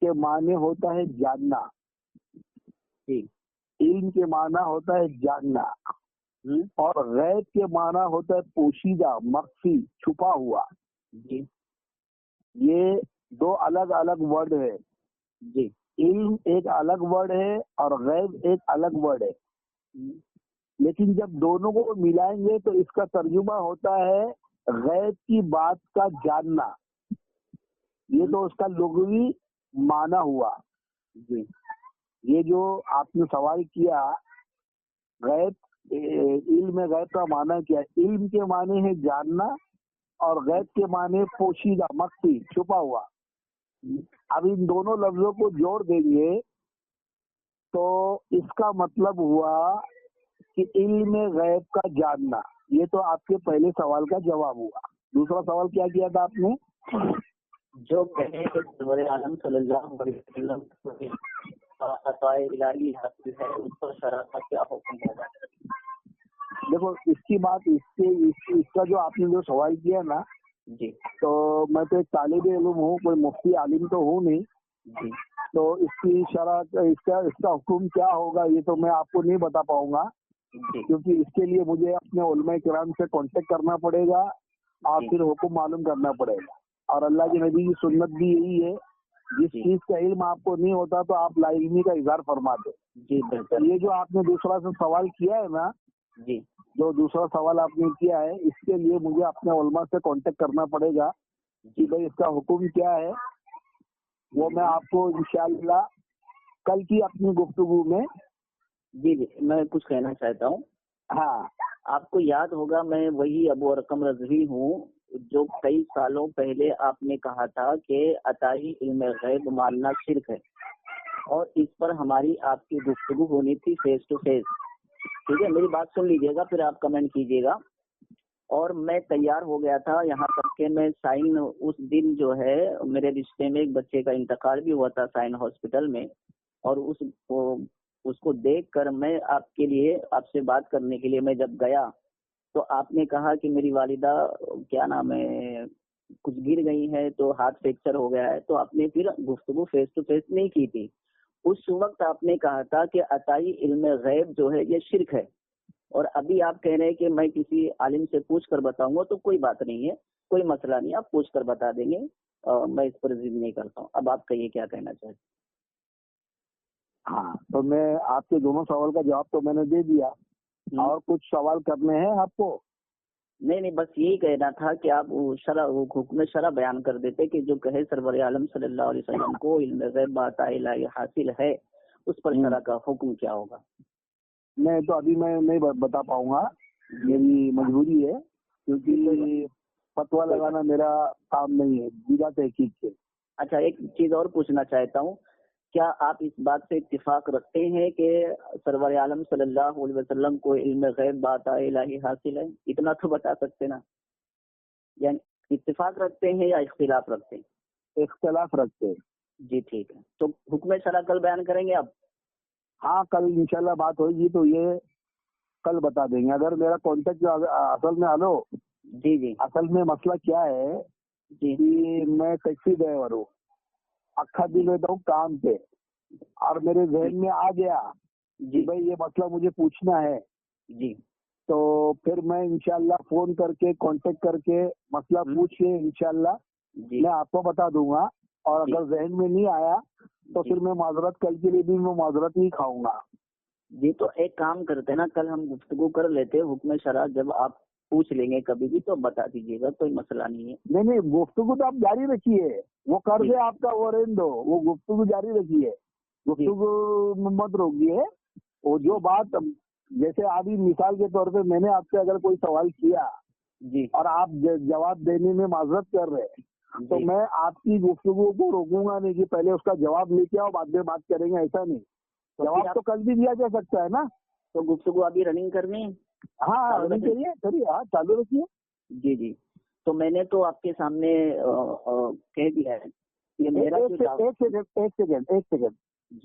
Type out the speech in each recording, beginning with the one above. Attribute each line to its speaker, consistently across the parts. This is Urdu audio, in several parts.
Speaker 1: کے معنی ہوتا ہے جاننا،
Speaker 2: جی
Speaker 1: علم کے معنی ہوتا ہے جاننا، اور غیب کے معنی ہوتا ہے پوشیدہ، مخفی، چھپا ہوا.
Speaker 2: جی
Speaker 1: یہ دو الگ الگ ورڈ ہے.
Speaker 2: جی
Speaker 1: علم ایک الگ ورڈ ہے اور غیب ایک الگ ورڈ ہے. لیکن جب دونوں کو ملائیں گے تو اس کا ترجمہ ہوتا ہے غیب کی بات کا جاننا. یہ تو اس کا لغوی معنی ہوا.
Speaker 2: جی
Speaker 1: یہ جو آپ نے سوال کیا غیب، علم غیب کا معنی کیا ہے؟ علم کے معنی ہے جاننا اور غیب کے معنی پوشیدہ، مخفی، چھپا ہوا. اب ان دونوں لفظوں کو جوڑ دیں گے تو اس کا مطلب ہوا کہ علم غیب کا جاننا. یہ تو آپ کے پہلے سوال کا جواب ہوا. دوسرا سوال کیا کیا تھا آپ نے؟
Speaker 2: جو کہے کہ سرور عالم صلی اللہ علیہ وسلم عطا الہی حاصل ہے، اس پر شرع کا کیا حکم ہوگا؟
Speaker 1: دیکھو اس کی بات اس کا جو آپ نے جو سوال کیا نا،
Speaker 2: جی
Speaker 1: تو میں تو ایک طالب علم ہوں، کوئی مفتی عالم تو ہوں نہیں.
Speaker 2: جی
Speaker 1: تو اس کی شرع، اس کا حکم کیا ہوگا یہ تو میں آپ کو نہیں بتا پاؤں گا،
Speaker 2: جی
Speaker 1: کیونکہ اس کے لیے مجھے اپنے علماء کرام سے کانٹیکٹ کرنا پڑے گا اور پھر حکم معلوم کرنا پڑے گا. اور اللہ کے نبی کی سنت بھی یہی ہے، جس چیز کا علم آپ کو نہیں ہوتا تو آپ لا علمی کا اظہار فرماتے.
Speaker 2: جی بالکل.
Speaker 1: یہ جو آپ نے دوسرا سے سوال کیا ہے نا،
Speaker 2: جی
Speaker 1: جو دوسرا سوال آپ نے کیا ہے، اس کے لیے مجھے اپنے علماء سے کانٹیکٹ کرنا پڑے گا کہ بھائی اس کا حکم کیا ہے. وہ میں آپ کو انشاءاللہ کل کی اپنی گفتگو میں.
Speaker 2: جی جی میں کچھ کہنا چاہتا ہوں.
Speaker 1: ہاں،
Speaker 2: آپ کو یاد ہوگا میں وہی ابو ارقم رضوی ہوں جو کئی سالوں پہلے آپ نے کہا تھا کہ عطائی علم غیب ماننا شرک ہے، اور اس پر ہماری آپ کی گفتگو ہونی تھی فیس ٹو فیس. ٹھیک ہے، میری بات سن لیجیے گا پھر آپ کمنٹ کیجیے گا. اور میں تیار ہو گیا تھا، یہاں تک کہ میں سائن اس دن جو ہے میرے رشتے میں ایک بچے کا انتقال بھی ہوا تھا سائن ہاسپٹل میں، اور اس کو دیکھ کر میں آپ کے لیے آپ سے بات کرنے کے لیے میں جب گیا تو آپ نے کہا کہ میری والدہ کیا نام ہے کچھ گر گئی ہے تو ہاتھ فریکچر ہو گیا ہے، تو آپ نے پھر گفتگو فیس ٹو فیس نہیں کی تھی. اس وقت آپ نے کہا تھا کہ عطائی علم غیب جو ہے یہ شرک ہے، اور ابھی آپ کہہ رہے ہیں کہ میں کسی عالم سے پوچھ کر بتاؤں گا. تو کوئی بات نہیں ہے، کوئی مسئلہ نہیں، آپ پوچھ کر بتا دیں گے، میں اس پر ضد نہیں کرتا ہوں. اب آپ کہیے کیا کہنا چاہتے ہیں.
Speaker 1: ہاں تو میں آپ کے دونوں سوال کا جواب تو میں نے دے دیا. اور کچھ سوال کرنے ہیں آپ کو؟
Speaker 2: نہیں بس یہی کہنا تھا کہ آپ حکم شرع بیان کر دیتے کہ جو کہے سرور عالم صلی اللہ علیہ وسلم کو علم غیب عطا الہی حاصل ہے، اس پر شرع کا حکم کیا ہوگا.
Speaker 1: نہیں تو ابھی میں نہیں بتا پاؤں گا، میری مجبوری ہے، کیونکہ فتوا لگانا میرا کام نہیں ہے بلا تحقیق سے.
Speaker 2: اچھا ایک چیز اور پوچھنا چاہتا ہوں، کیا آپ اس بات سے اتفاق رکھتے ہیں کہ سرور عالم صلی اللہ علیہ وسلم کو علم غیب عطا الہی حاصل ہے؟ اتنا تو بتا سکتے نا. یعنی اتفاق رکھتے ہیں یا اختلاف رکھتے ہیں؟
Speaker 1: اختلاف رکھتے ہیں.
Speaker 2: جی ٹھیک ہے، تو حکم شرع کل بیان کریں گے آپ؟
Speaker 1: ہاں کل انشاءاللہ بات ہوگی تو یہ کل بتا دیں گے. اگر میرا کانٹیکٹ اصل میں ہلو
Speaker 2: جی
Speaker 1: اصل میں مسئلہ کیا ہے
Speaker 2: جی
Speaker 1: کہ میں ٹیکسی ڈرائیور ہوں، اکھا دن رہتا ہوں کام پہ، اور میرے ذہن میں آ گیا
Speaker 2: جی
Speaker 1: بھائی یہ مسئلہ مجھے پوچھنا ہے،
Speaker 2: جی
Speaker 1: تو پھر میں انشاءاللہ فون کر کے کانٹیکٹ کر کے مسئلہ پوچھ کے انشاءاللہ
Speaker 2: جی
Speaker 1: میں آپ کو بتا دوں گا. اور اگر ذہن میں نہیں آیا تو پھر میں معذرت کل کے لیے بھی میں معذرت نہیں کھاؤں گا.
Speaker 2: جی تو ایک کام کرتے نا، کل ہم گفتگو کر لیتے حکم شرع، جب آپ پوچھ لیں گے کبھی بھی تو بتا دیجیے گا، کوئی مسئلہ نہیں ہے.
Speaker 1: نہیں گفتگو تو آپ جاری رکھیے، وہ کر دے آپ کا وہ رہنے دو، وہ گفتگو جاری رکھیے، گفتگو مت روکیے. وہ جو بات جیسے ابھی مثال کے طور پہ میں نے آپ سے اگر کوئی سوال کیا
Speaker 2: جی
Speaker 1: اور آپ جواب دینے میں معذرت کر رہے تو میں آپ کی گفتگو کو روکوں گا نہیں کہ پہلے اس کا جواب لے کے آؤ بعد میں بات کریں گے، ایسا نہیں. جواب تو کل بھی دیا جا سکتا ہے نا.
Speaker 2: تو گفتگو ابھی رننگ کرنی ہے؟
Speaker 1: ہاں رننگ کریے کریے، ہاں چالو رکھیے.
Speaker 2: جی تو میں نے تو آپ کے سامنے کہہ دیا ہے یہ میرا
Speaker 1: ایک سیکنڈ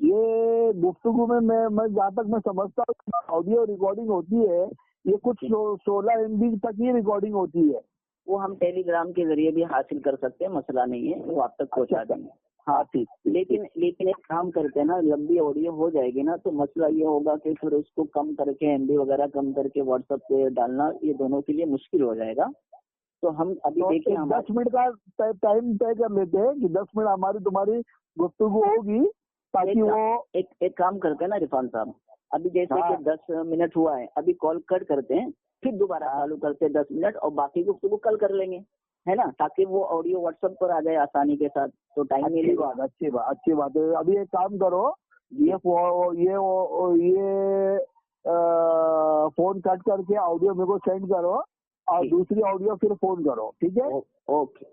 Speaker 1: یہ گفتگو میں جہاں تک میں سمجھتا ہوں آڈیو ریکارڈنگ ہوتی ہے، یہ کچھ 16 MB تک ہی ریکارڈنگ ہوتی ہے.
Speaker 2: وہ ہم ٹیلی گرام کے ذریعے بھی حاصل کر سکتے ہیں، مسئلہ نہیں ہے، وہ آپ تک پہنچا دیں گے. ہاں
Speaker 1: ٹھیک
Speaker 2: لیکن ایک کام کرتے ہیں نا، لمبی آڈیو ہو جائے گی نا تو مسئلہ یہ ہوگا کہ پھر اس کو کم کر کے MB وغیرہ کم کر کے واٹس ایپ پہ ڈالنا یہ دونوں کے لیے مشکل ہو جائے گا. تو ہم ابھی دیکھیں
Speaker 1: 10 منٹ کا ٹائم طے کر لیتے ہیں کہ 10 منٹ ہماری تمہاری گفتگو ہوگی، تاکہ وہ
Speaker 2: ایک کام کرتے ہیں نا عرفان صاحب، ابھی جیسے کہ 10 منٹ ہوا ہے، ابھی کال کٹ کرتے ہیں، پھر دوبارہ چالو کرتے ہیں 10 منٹ، اور باقی گفتگو کل کر لیں گے، ہے نا، تاکہ وہ آڈیو واٹس ایپ پر آ جائے آسانی کے ساتھ، تو ٹائم
Speaker 1: اچھی بات ہے. ابھی ایک کام کرو، یہ فون کٹ کر کے آڈیو میرے کو سینڈ کرو اور دوسری آڈیو پھر فون کرو، ٹھیک ہے؟
Speaker 2: اوکے.